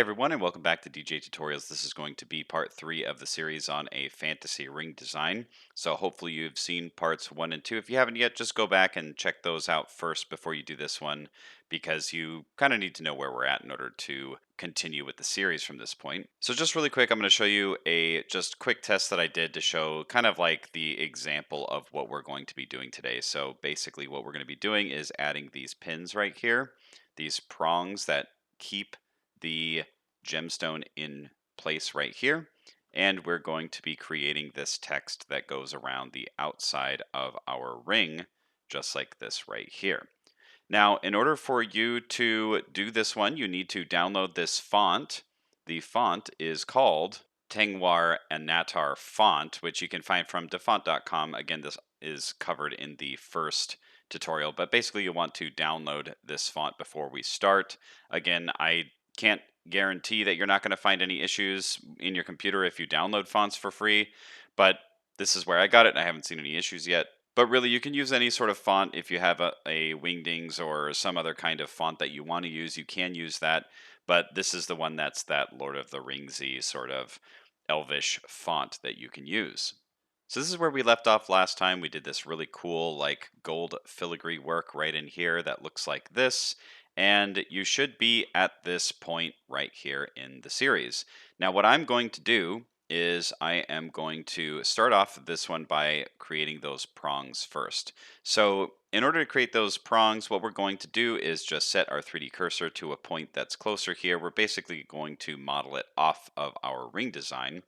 Everyone, and welcome back to DJ Tutorials. This is going to be part 3 of the series on a fantasy ring design. So hopefully you've seen parts 1 and 2. If you haven't yet, just go back and check those out first before you do this one, because you kind of need to know where we're at in order to continue with the series from this point. So just really quick, I'm going to show you a just quick test that I did to show kind of like the example of what we're going to be doing today. So basically what we're going to be doing is adding these pins right here, these prongs that keep the gemstone in place right here. And we're going to be creating this text that goes around the outside of our ring, just like this right here. Now, in order for you to do this one, you need to download this font. The font is called Tengwar Anatar font, which you can find from defont.com. Again, this is covered in the first tutorial, but basically you want to download this font before we start. Again, I can't guarantee that you're not going to find any issues in your computer if you download fonts for free, but this is where I got it and I haven't seen any issues yet. But really, you can use any sort of font. If you have a Wingdings or some other kind of font that you want to use, you can use that. But this is the one that's that Lord of the Ringsy sort of Elvish font that you can use. So this is where we left off last time. We did this really cool like gold filigree work right in here that looks like this. And you should be at this point right here in the series. Now what I'm going to do is I am going to start off this one by creating those prongs first. So in order to create those prongs, what we're going to do is just set our 3D cursor to a point that's closer here. We're basically going to model it off of our ring design.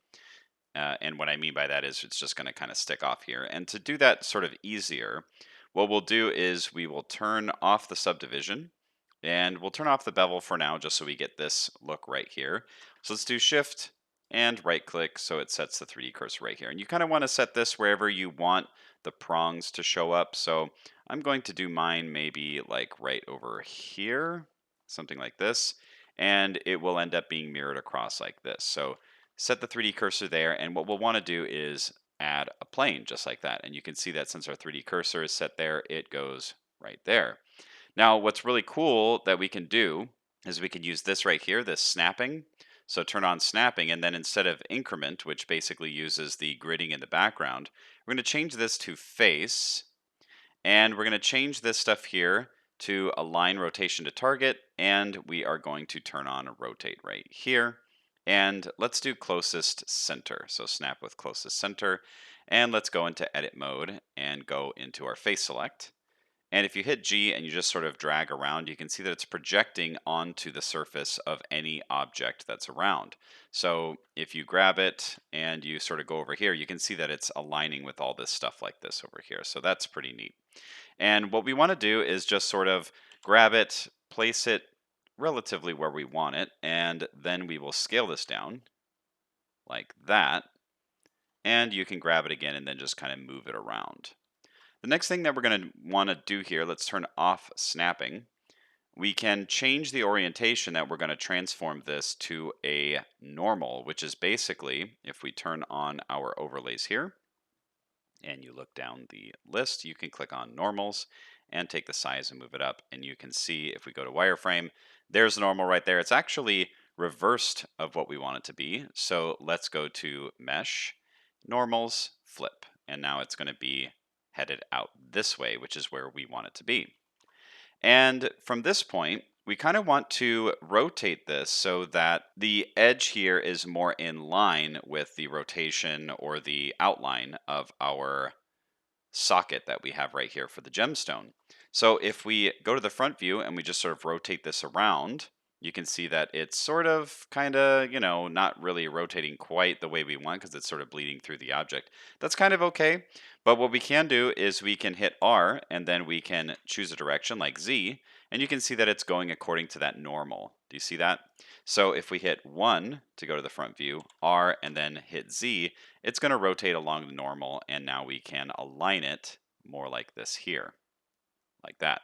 And what I mean by that is it's just going to kind of stick off here. And to do that sort of easier, what we'll do is we will turn off the subdivision and we'll turn off the bevel for now just so we get this look right here. So let's do Shift and right click so it sets the 3D cursor right here. And you kind of want to set this wherever you want the prongs to show up. So I'm going to do mine maybe like right over here, something like this. And it will end up being mirrored across like this. So set the 3D cursor there. And what we'll want to do is add a plane just like that. And you can see that since our 3D cursor is set there, it goes right there. Now, what's really cool that we can do is we can use this right here, this snapping. So turn on snapping, and then instead of increment, which basically uses the gridding in the background, we're going to change this to face, and we're going to change this stuff here to align rotation to target, and we are going to turn on rotate right here. And let's do closest center. So snap with closest center, and let's go into edit mode and go into our face select. And if you hit G and you just sort of drag around, you can see that it's projecting onto the surface of any object that's around. So if you grab it and you sort of go over here, you can see that it's aligning with all this stuff like this over here. So that's pretty neat. And what we want to do is just sort of grab it, place it relatively where we want it, and then we will scale this down like that. And you can grab it again and then just kind of move it around. The next thing that we're going to want to do here, let's turn off snapping. We can change the orientation that we're going to transform this to a normal, which is basically, if we turn on our overlays here, and you look down the list, you can click on normals and take the size and move it up. And you can see if we go to wireframe, there's a normal right there. It's actually reversed of what we want it to be. So let's go to mesh, normals, flip. And now it's going to be headed out this way, which is where we want it to be. And from this point, we kind of want to rotate this so that the edge here is more in line with the rotation or the outline of our socket that we have right here for the gemstone. So if we go to the front view and we just sort of rotate this around, you can see that it's sort of kind of, not really rotating quite the way we want because it's sort of bleeding through the object. That's kind of okay. But what we can do is we can hit R and then we can choose a direction like Z, and you can see that it's going according to that normal. Do you see that? So if we hit 1 to go to the front view, R, and then hit Z, it's going to rotate along the normal, and now we can align it more like this here, like that.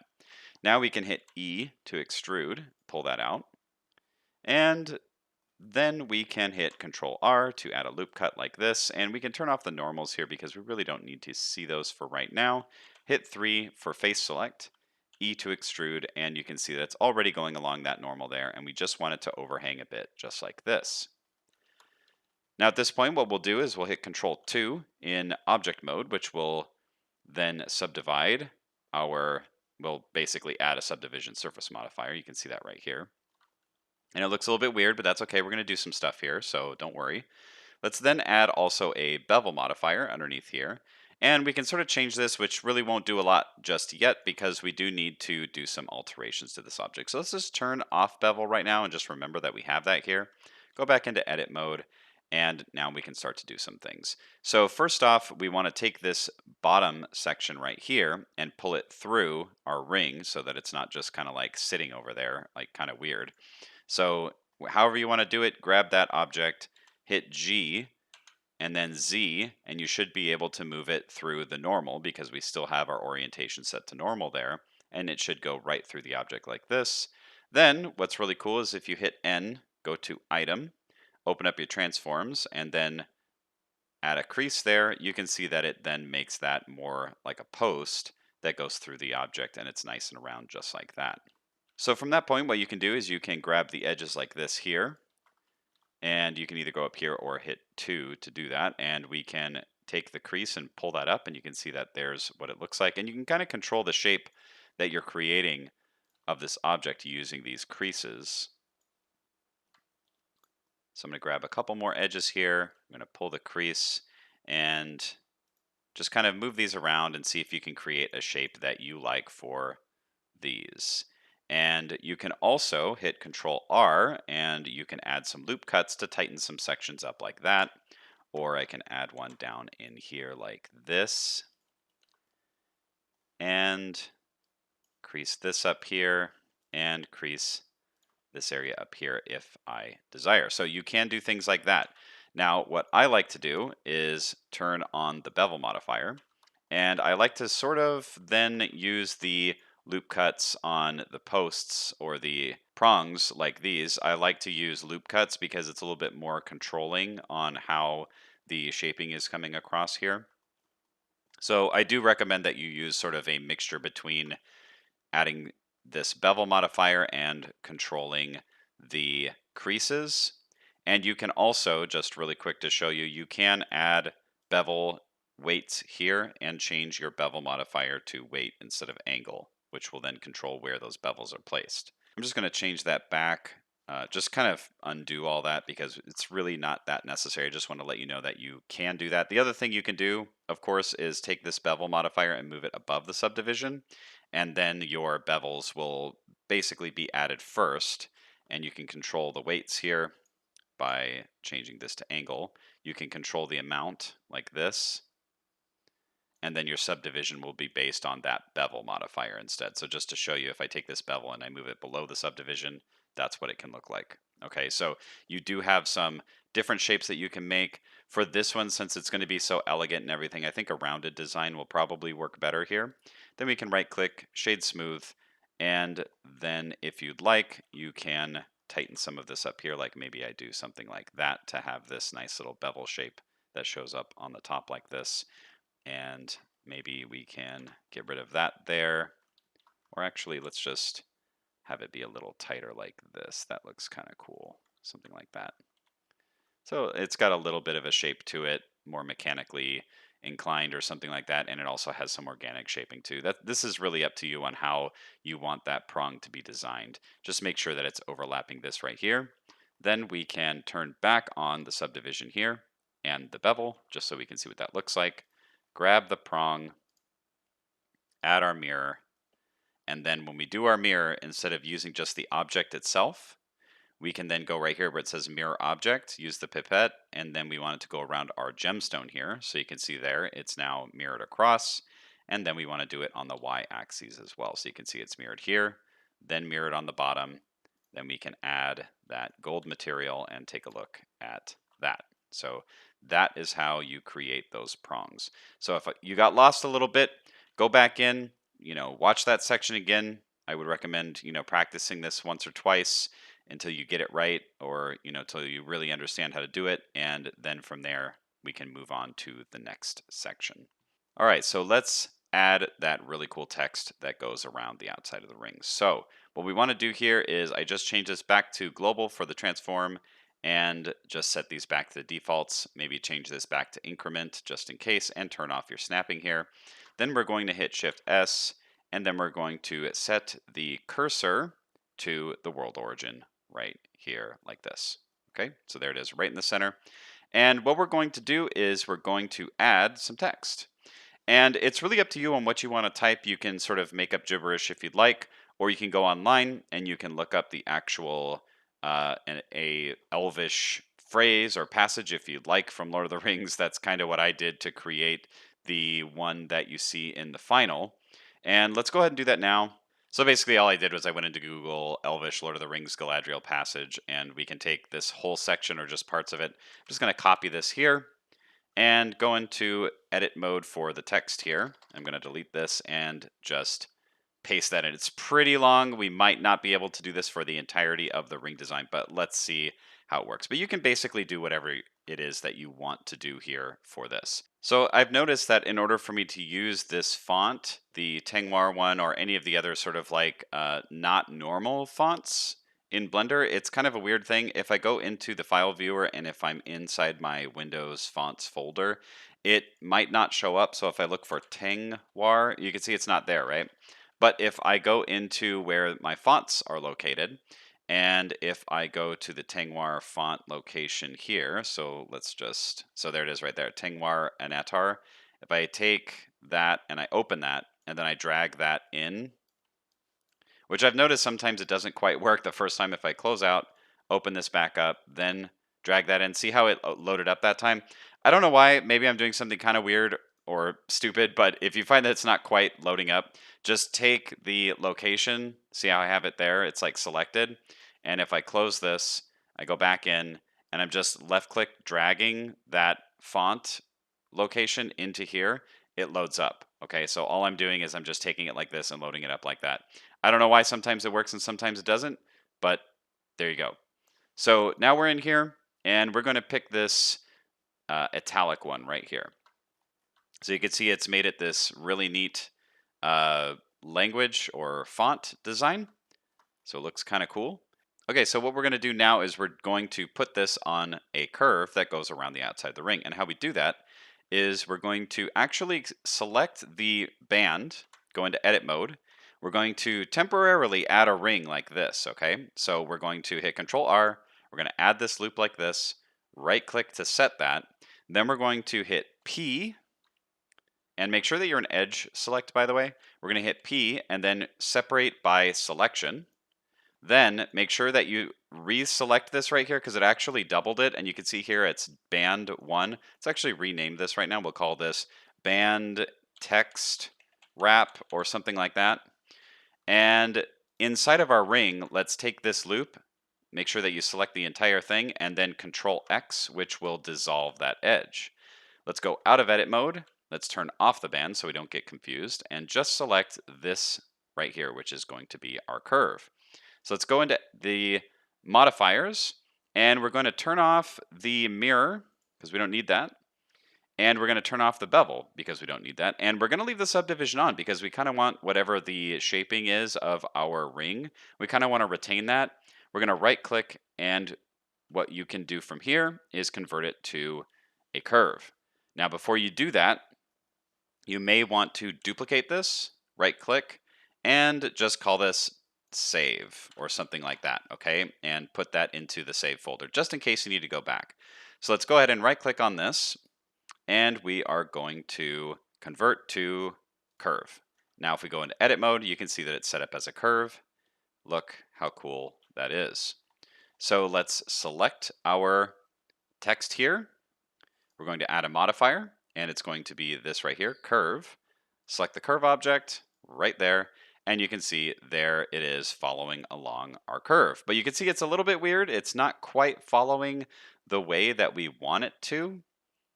Now we can hit E to extrude, pull that out, and then we can hit Control R to add a loop cut like this, and we can turn off the normals here because we really don't need to see those for right now. Hit 3 for face select, E to extrude, and you can see that it's already going along that normal there, and we just want it to overhang a bit, just like this. Now at this point, what we'll do is we'll hit Control 2 in object mode, which will then subdivide we'll basically add a subdivision surface modifier. You can see that right here. And it looks a little bit weird, but that's okay. We're going to do some stuff here, so don't worry. Let's then add also a bevel modifier underneath here. And we can sort of change this, which really won't do a lot just yet because we do need to do some alterations to this object. So let's just turn off bevel right now and just remember that we have that here. Go back into edit mode, and now we can start to do some things. So first off, we want to take this bottom section right here and pull it through our ring so that it's not just kind of like sitting over there, like kind of weird. So however you want to do it, grab that object, hit G, and then Z, and you should be able to move it through the normal because we still have our orientation set to normal there, and it should go right through the object like this. Then what's really cool is if you hit N, go to Item, open up your transforms, and then add a crease there, you can see that it then makes that more like a post that goes through the object, and it's nice and round just like that. So from that point, what you can do is you can grab the edges like this here, and you can either go up here or hit 2 to do that, and we can take the crease and pull that up, and you can see that there's what it looks like, and you can kind of control the shape that you're creating of this object using these creases. So I'm going to grab a couple more edges here, I'm going to pull the crease and just kind of move these around and see if you can create a shape that you like for these. And you can also hit Control R and you can add some loop cuts to tighten some sections up like that. Or I can add one down in here like this. And crease this up here and crease this area up here if I desire. So you can do things like that. Now, what I like to do is turn on the bevel modifier, and I like to sort of then use the loop cuts on the posts or the prongs like these. I like to use loop cuts because it's a little bit more controlling on how the shaping is coming across here. So I do recommend that you use sort of a mixture between adding this bevel modifier and controlling the creases. And you can also, just really quick to show you, you can add bevel weights here and change your bevel modifier to weight instead of angle, which will then control where those bevels are placed. I'm just going to change that back, just kind of undo all that because it's really not that necessary. I just want to let you know that you can do that. The other thing you can do, of course, is take this bevel modifier and move it above the subdivision, and then your bevels will basically be added first, and you can control the weights here by changing this to angle. You can control the amount like this, and then your subdivision will be based on that bevel modifier instead. So just to show you, if I take this bevel and I move it below the subdivision, that's what it can look like. Okay, so you do have some different shapes that you can make. For this one, since it's going to be so elegant and everything, I think a rounded design will probably work better here. Then we can right click, shade smooth, and then if you'd like, you can tighten some of this up here, like maybe I do something like that to have this nice little bevel shape that shows up on the top like this. And maybe we can get rid of that there. Or actually, let's just have it be a little tighter like this. That looks kind of cool. Something like that. So it's got a little bit of a shape to it, more mechanically inclined or something like that, and it also has some organic shaping too. This is really up to you on how you want that prong to be designed. Just make sure that it's overlapping this right here. Then we can turn back on the subdivision here and the bevel, just so we can see what that looks like. Grab the prong, add our mirror, and then when we do our mirror, instead of using just the object itself, we can then go right here where it says mirror object, use the pipette, and then we want it to go around our gemstone here. So you can see there, it's now mirrored across, and then we want to do it on the y-axis as well. So you can see it's mirrored here, then mirrored on the bottom. Then we can add that gold material and take a look at that. So that is how you create those prongs. So if you got lost a little bit, go back in, watch that section again. I would recommend, practicing this once or twice until you get it right, or, until you really understand how to do it. And then from there, we can move on to the next section. All right, so let's add that really cool text that goes around the outside of the ring. So what we want to do here is I just change this back to global for the transform and just set these back to the defaults. Maybe change this back to increment just in case and turn off your snapping here. Then we're going to hit Shift S and then we're going to set the cursor to the world origin right here like this. Okay, so there it is right in the center. And what we're going to do is we're going to add some text. And it's really up to you on what you want to type. You can sort of make up gibberish if you'd like, or you can go online and you can look up the actual a Elvish phrase or passage if you'd like from Lord of the Rings. That's kind of what I did to create the one that you see in the final. And let's go ahead and do that now. So basically all I did was I went into Google Elvish Lord of the Rings Galadriel passage, and we can take this whole section or just parts of it. I'm just going to copy this here and go into edit mode for the text here. I'm going to delete this and just paste that in. It's pretty long. We might not be able to do this for the entirety of the ring design, but let's see how it works. But you can basically do whatever it is that you want to do here for this. So I've noticed that in order for me to use this font, the Tengwar one or any of the other sort of like not normal fonts in Blender, it's kind of a weird thing. If I go into the file viewer and if I'm inside my Windows fonts folder, it might not show up. So if I look for Tengwar, you can see it's not there, right? But if I go into where my fonts are located, and if I go to the Tengwar font location here, so let's just, so there it is right there, Tengwar Anatar. If I take that and I open that, and then I drag that in, which I've noticed sometimes it doesn't quite work the first time. If I close out, open this back up, then drag that in, see how it loaded up that time? I don't know why. Maybe I'm doing something kind of weird or stupid, but if you find that it's not quite loading up, just take the location. See how I have it there? It's like selected. And if I close this, I go back in and I'm just left click dragging that font location into here, it loads up. Okay, so all I'm doing is I'm just taking it like this and loading it up like that. I don't know why sometimes it works and sometimes it doesn't, but there you go. So now we're in here and we're going to pick this italic one right here. So you can see it's made it this really neat language or font design. So it looks kind of cool. Okay, so what we're going to do now is we're going to put this on a curve that goes around the outside of the ring. And how we do that is we're going to actually select the band, go into edit mode. We're going to temporarily add a ring like this, okay? So we're going to hit Control R. We're going to add this loop like this, right click to set that. Then we're going to hit P, and make sure that you're an edge select, by the way. We're going to hit P and then separate by selection. Then make sure that you reselect this right here because it actually doubled it. And you can see here it's band 1. Let's actually rename this right now. We'll call this band text wrap or something like that. And inside of our ring, let's take this loop. Make sure that you select the entire thing and then Control X, which will dissolve that edge. Let's go out of edit mode. Let's turn off the band so we don't get confused and just select this right here, which is going to be our curve. So let's go into the modifiers and we're going to turn off the mirror because we don't need that. And we're going to turn off the bevel because we don't need that. And we're going to leave the subdivision on because we kind of want whatever the shaping is of our ring. We kind of want to retain that. We're going to right click and what you can do from here is convert it to a curve. Now before you do that, you may want to duplicate this, right click, and just call this save or something like that, okay? And put that into the save folder just in case you need to go back. So let's go ahead and right click on this and we are going to convert to curve. Now if we go into edit mode, you can see that it's set up as a curve. Look how cool that is. So let's select our text here. We're going to add a modifier and it's going to be this right here, curve. Select the curve object right there. And you can see there it is following along our curve. But you can see it's a little bit weird. It's not quite following the way that we want it to.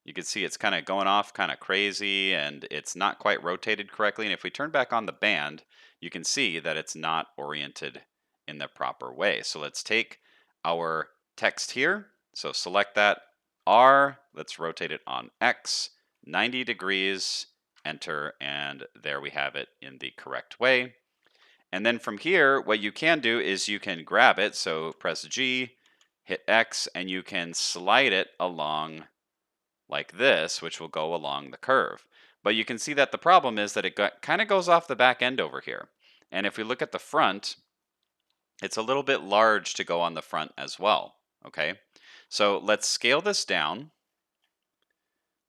You can see it's kind of going off kind of crazy and it's not quite rotated correctly. And if we turn back on the band, you can see that it's not oriented in the proper way. So let's take our text here. So select that R, let's rotate it on X, 90 degrees, enter, and there we have it in the correct way. And then from here, what you can do is you can grab it. So press G, hit X, and you can slide it along like this, which will go along the curve. But you can see that the problem is that it kind of goes off the back end over here. And if we look at the front, it's a little bit large to go on the front as well. Okay, so let's scale this down.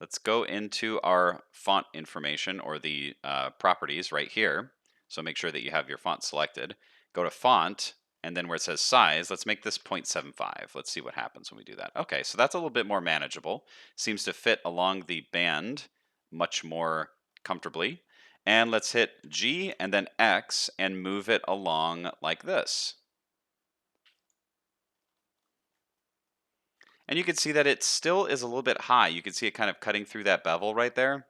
Let's go into our font information, or the properties right here. So make sure that you have your font selected. Go to font, and then where it says size, let's make this 0.75. Let's see what happens when we do that. Okay, so that's a little bit more manageable. Seems to fit along the band much more comfortably. And let's hit G and then X and move it along like this. And you can see that it still is a little bit high. You can see it kind of cutting through that bevel right there.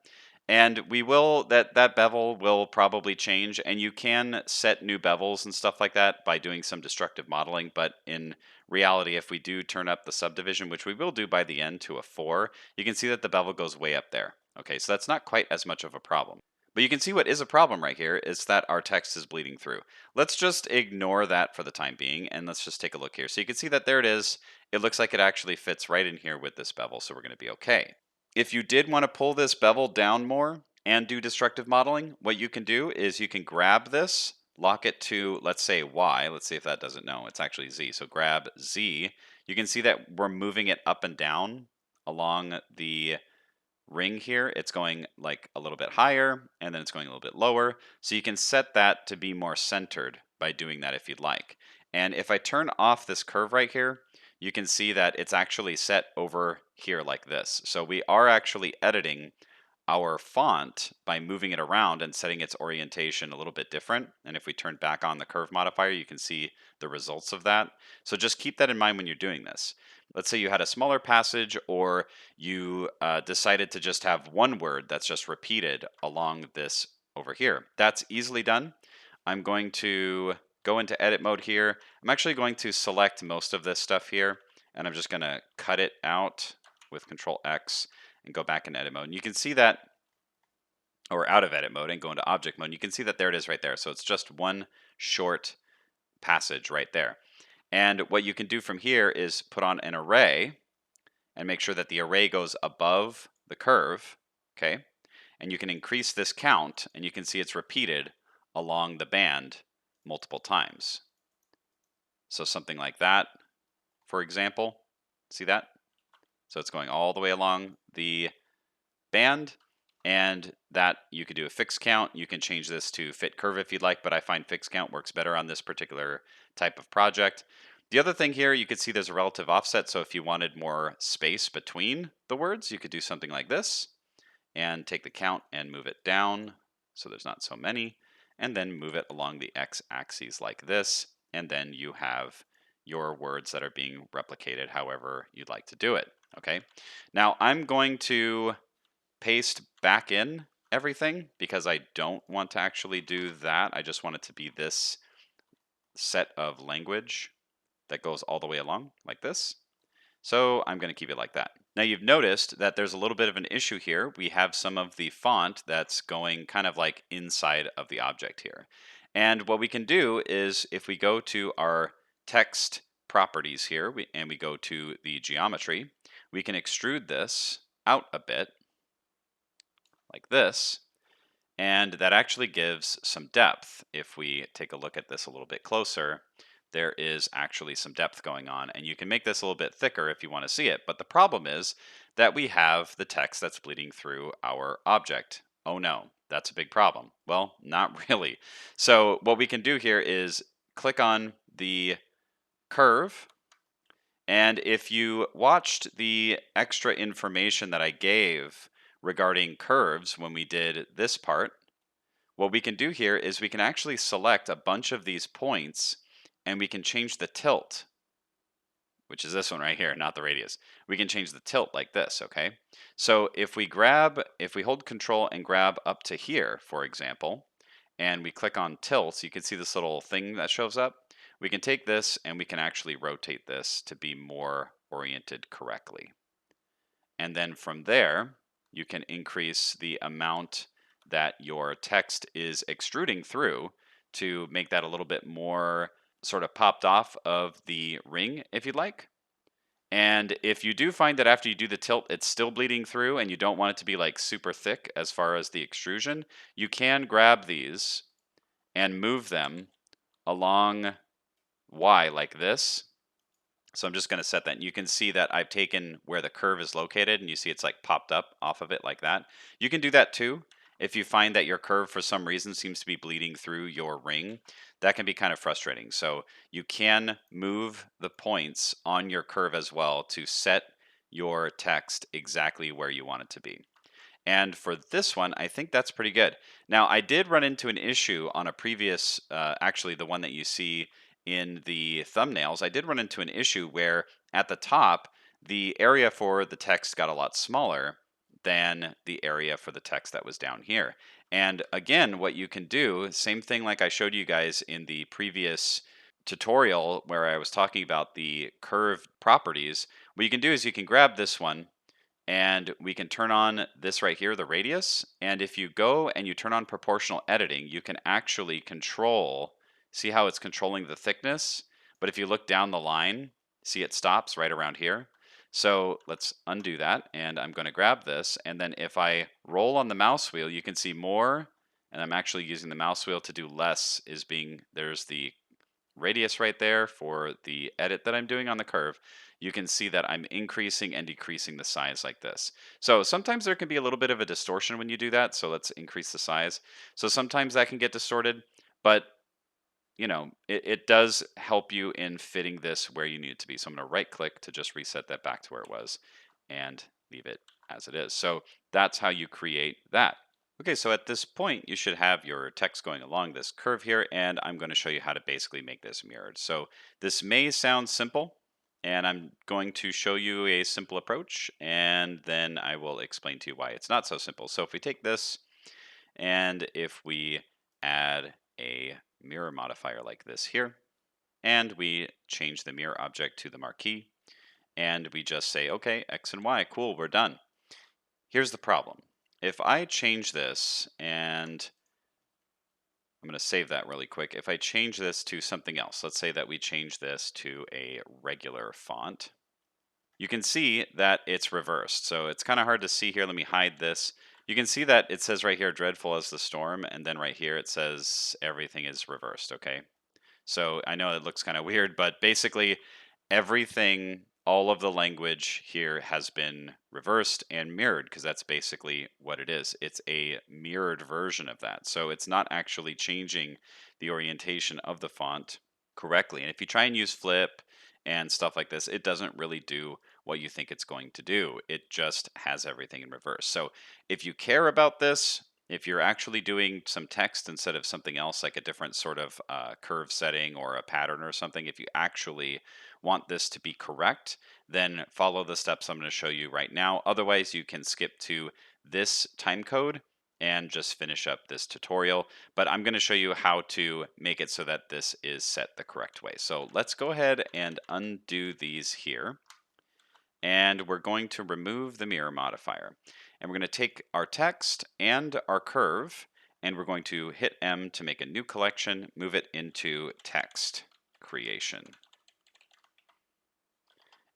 And we will, that bevel will probably change, and you can set new bevels and stuff like that by doing some destructive modeling. But in reality, if we do turn up the subdivision, which we will do by the end to a 4, you can see that the bevel goes way up there. Okay, so that's not quite as much of a problem. But you can see what is a problem right here is that our text is bleeding through. Let's just ignore that for the time being, and let's just take a look here. So you can see that there it is. It looks like it actually fits right in here with this bevel, so we're going to be okay. If you did want to pull this bevel down more and do destructive modeling, what you can do is you can grab this, lock it to, let's say, Y. Let's see if that doesn't know. It's actually Z. So grab Z. You can see that we're moving it up and down along the ring here. It's going like a little bit higher, and then it's going a little bit lower. So you can set that to be more centered by doing that if you'd like. And if I turn off this curve right here, you can see that it's actually set over here like this. So we are actually editing our font by moving it around and setting its orientation a little bit different. And if we turn back on the curve modifier, you can see the results of that. So just keep that in mind when you're doing this. Let's say you had a smaller passage, or you decided to just have one word that's just repeated along this over here. That's easily done. I'm going to go into edit mode here. I'm actually going to select most of this stuff here, and I'm just going to cut it out with Control X and go back in edit mode. And you can see that, or out of edit mode and go into object mode, you can see that there it is right there. So it's just one short passage right there. And what you can do from here is put on an array and make sure that the array goes above the curve, okay? And you can increase this count, and you can see it's repeated along the band multiple times. So something like that, for example. See that? So it's going all the way along the band, and that you could do a fixed count. You can change this to fit curve if you'd like, but I find fixed count works better on this particular type of project. The other thing here, you could see there's a relative offset, so if you wanted more space between the words, you could do something like this, and take the count and move it down so there's not so many, and then move it along the x-axis like this, and then you have your words that are being replicated however you'd like to do it. Okay, now I'm going to paste back in everything because I don't want to actually do that. I just want it to be this set of language that goes all the way along like this. So I'm going to keep it like that. Now you've noticed that there's a little bit of an issue here. We have some of the font that's going kind of like inside of the object here. And what we can do is if we go to our text properties here and we go to the geometry, we can extrude this out a bit like this, and that actually gives some depth. If we take a look at this a little bit closer, there is actually some depth going on, and you can make this a little bit thicker if you want to see it. But the problem is that we have the text that's bleeding through our object. Oh no, that's a big problem. Well, not really. So what we can do here is click on the curve, and if you watched the extra information that I gave regarding curves when we did this part, what we can do here is we can actually select a bunch of these points, and we can change the tilt, which is this one right here, not the radius. We can change the tilt like this, okay? So if we hold Control and grab up to here, for example, and we click on tilt, you can see this little thing that shows up. We can take this and we can actually rotate this to be more oriented correctly. And then from there, you can increase the amount that your text is extruding through to make that a little bit more sort of popped off of the ring, if you'd like. And if you do find that after you do the tilt, it's still bleeding through and you don't want it to be like super thick as far as the extrusion, you can grab these and move them along Y like this. So I'm just going to set that. And you can see that I've taken where the curve is located and you see it's like popped up off of it like that. You can do that too. If you find that your curve for some reason seems to be bleeding through your ring, that can be kind of frustrating. So you can move the points on your curve as well to set your text exactly where you want it to be. And for this one, I think that's pretty good. Now, I did run into an issue on a previous, actually, the one that you see in the thumbnails. I did run into an issue where at the top, the area for the text got a lot smaller than the area for the text that was down here. And again, what you can do, same thing like I showed you guys in the previous tutorial where I was talking about the curve properties, what you can do is you can grab this one and we can turn on this right here, the radius. And if you go and you turn on proportional editing, you can actually control, see how it's controlling the thickness? But if you look down the line, see it stops right around here. So let's undo that. And I'm going to grab this. And then if I roll on the mouse wheel, you can see more. And I'm actually using the mouse wheel to do less there's the radius right there for the edit that I'm doing on the curve. You can see that I'm increasing and decreasing the size like this. So sometimes there can be a little bit of a distortion when you do that. So let's increase the size. So sometimes that can get distorted, but it does help you in fitting this where you need it to be. So I'm going to right click to just reset that back to where it was and leave it as it is. So that's how you create that. Okay, so at this point, you should have your text going along this curve here, and I'm going to show you how to basically make this mirrored. So this may sound simple, and I'm going to show you a simple approach, and then I will explain to you why it's not so simple. So if we take this, and if we add a mirror modifier like this here, and we change the mirror object to the marquee, and we just say, okay, X and Y, cool, we're done. Here's the problem. If I change this, and I'm going to save that really quick. If I change this to something else, let's say that we change this to a regular font, you can see that it's reversed. So it's kind of hard to see here. Let me hide this. You can see that it says right here, dreadful as the storm, and then right here it says everything is reversed, okay? So I know it looks kind of weird, but basically everything, all of the language here has been reversed and mirrored because that's basically what it is. It's a mirrored version of that. So it's not actually changing the orientation of the font correctly. And if you try and use flip and stuff like this, it doesn't really do what you think it's going to do. It just has everything in reverse. So if you care about this, if you're actually doing some text instead of something else, like a different sort of curve setting or a pattern or something, if you actually want this to be correct, then follow the steps I'm going to show you right now. Otherwise, you can skip to this time code and just finish up this tutorial. But I'm going to show you how to make it so that this is set the correct way. So let's go ahead and undo these here. And we're going to remove the mirror modifier. And we're going to take our text and our curve, and we're going to hit M to make a new collection, move it into text creation.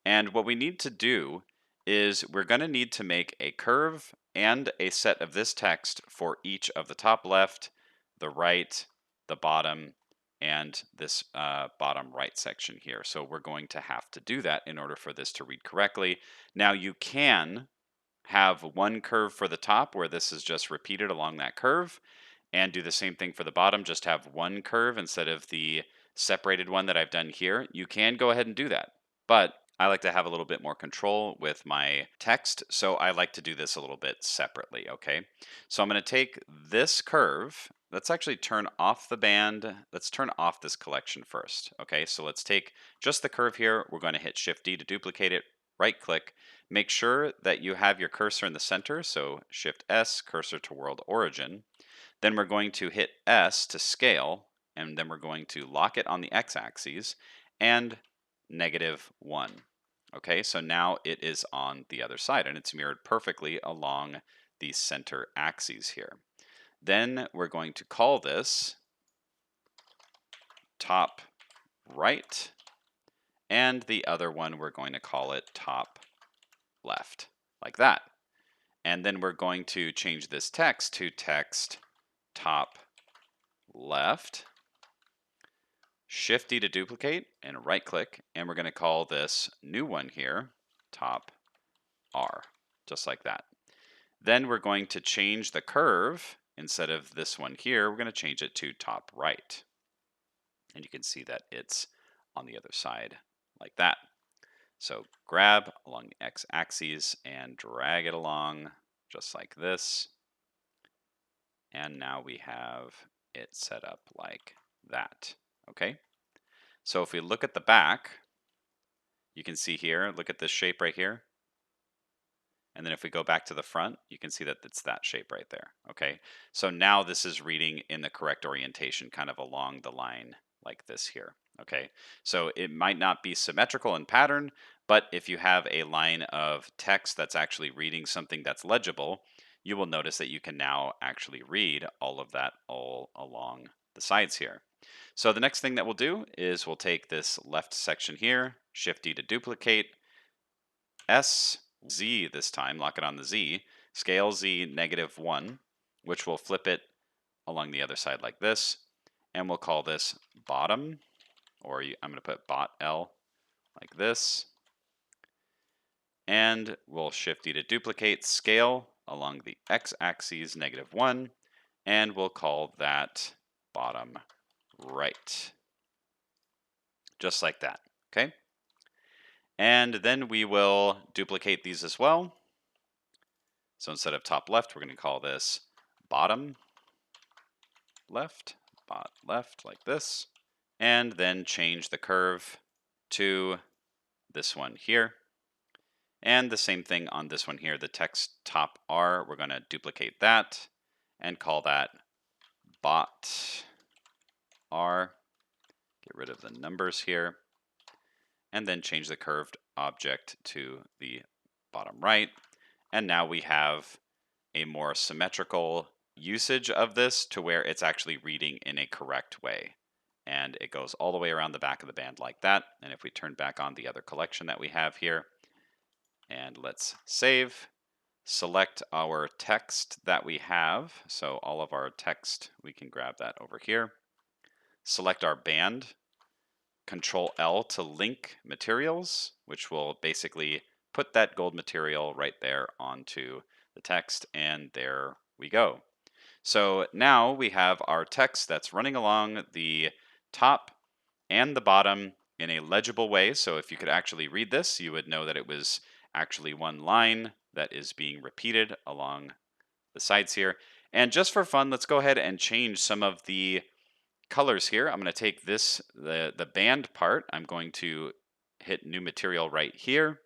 And what we need to do is we're going to need to make a curve and a set of this text for each of the top left, the right, the bottom, and this bottom right section here. So we're going to have to do that in order for this to read correctly. Now you can have one curve for the top where this is just repeated along that curve, and do the same thing for the bottom, just have one curve instead of the separated one that I've done here. You can go ahead and do that, but I like to have a little bit more control with my text, so I like to do this a little bit separately, okay? So I'm going to take this curve. Let's actually turn off the band. Let's turn off this collection first, okay? So let's take just the curve here. We're going to hit Shift-D to duplicate it, right-click. Make sure that you have your cursor in the center, so Shift-S, cursor to world origin. Then we're going to hit S to scale, and then we're going to lock it on the x-axis, and -1. Okay, so now it is on the other side, and it's mirrored perfectly along the center axes here. Then we're going to call this top right, and the other one we're going to call it top left, like that. And then we're going to change this text to text top left, Shift-D to duplicate, and right-click, and we're going to call this new one here top R, just like that. Then we're going to change the curve. Instead of this one here, we're going to change it to top right. And you can see that it's on the other side like that. So grab along the x-axis and drag it along just like this. And now we have it set up like that. Okay? So if we look at the back, you can see here, look at this shape right here. And then if we go back to the front, you can see that it's that shape right there. Okay? So now this is reading in the correct orientation, kind of along the line like this here. Okay? So it might not be symmetrical in pattern, but if you have a line of text that's actually reading something that's legible, you will notice that you can now actually read all of that all along the sides here. So the next thing that we'll do is we'll take this left section here, Shift-D to duplicate, Z this time, lock it on the Z, scale Z -1, which will flip it along the other side like this, and we'll call this bottom, or I'm going to put bot L like this, and we'll Shift-D to duplicate, scale along the x-axis -1, and we'll call that bottom right. Just like that, okay? And then we will duplicate these as well. So instead of top left, we're going to call this bottom left, bot left, like this. And then change the curve to this one here. And the same thing on this one here, the text top R, we're going to duplicate that and call that bot R. Get rid of the numbers here. And then change the curved object to the bottom right. And now we have a more symmetrical usage of this to where it's actually reading in a correct way. And it goes all the way around the back of the band like that. And if we turn back on the other collection that we have here, and let's save, select our text that we have. So all of our text, we can grab that over here. Select our band, Control L to link materials, which will basically put that gold material right there onto the text, and there we go. So now we have our text that's running along the top and the bottom in a legible way. So if you could actually read this, you would know that it was actually one line that is being repeated along the sides here. And just for fun, let's go ahead and change some of the colors here. I'm going to take this, the band part, I'm going to hit new material right here,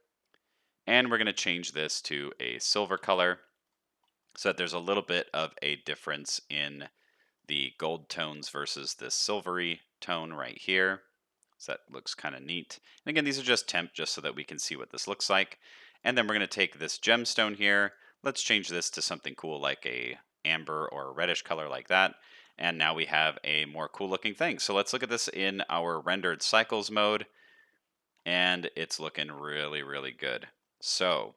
and we're going to change this to a silver color so that there's a little bit of a difference in the gold tones versus this silvery tone right here. So that looks kind of neat. And again, these are just temp just so that we can see what this looks like. And then we're going to take this gemstone here. Let's change this to something cool like a amber or a reddish color like that. And now we have a more cool looking thing. So let's look at this in our rendered cycles mode. And it's looking really, really good. So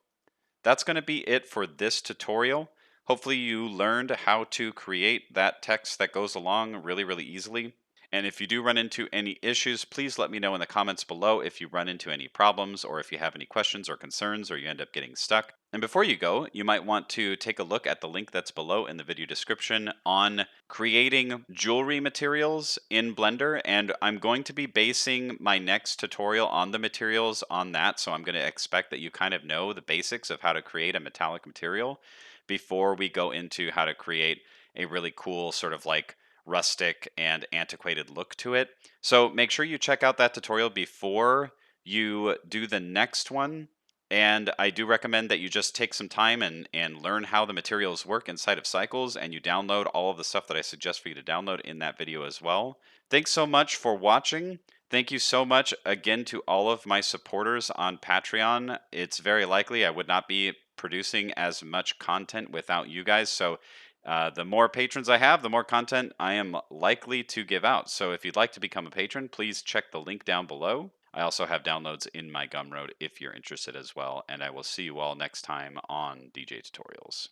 that's going to be it for this tutorial. Hopefully you learned how to create that text that goes along really, really easily. And if you do run into any issues, please let me know in the comments below if you run into any problems or if you have any questions or concerns or you end up getting stuck. And before you go, you might want to take a look at the link that's below in the video description on creating jewelry materials in Blender. And I'm going to be basing my next tutorial on the materials on that. So I'm going to expect that you kind of know the basics of how to create a metallic material before we go into how to create a really cool sort of like rustic and antiquated look to it. So make sure you check out that tutorial before you do the next one. And I do recommend that you just take some time and learn how the materials work inside of Cycles, and you download all of the stuff that I suggest for you to download in that video as well. Thanks so much for watching. Thank you so much again to all of my supporters on Patreon. It's very likely I would not be producing as much content without you guys. So The more patrons I have, the more content I am likely to give out. So if you'd like to become a patron, please check the link down below. I also have downloads in my Gumroad if you're interested as well. And I will see you all next time on DJ Tutorials.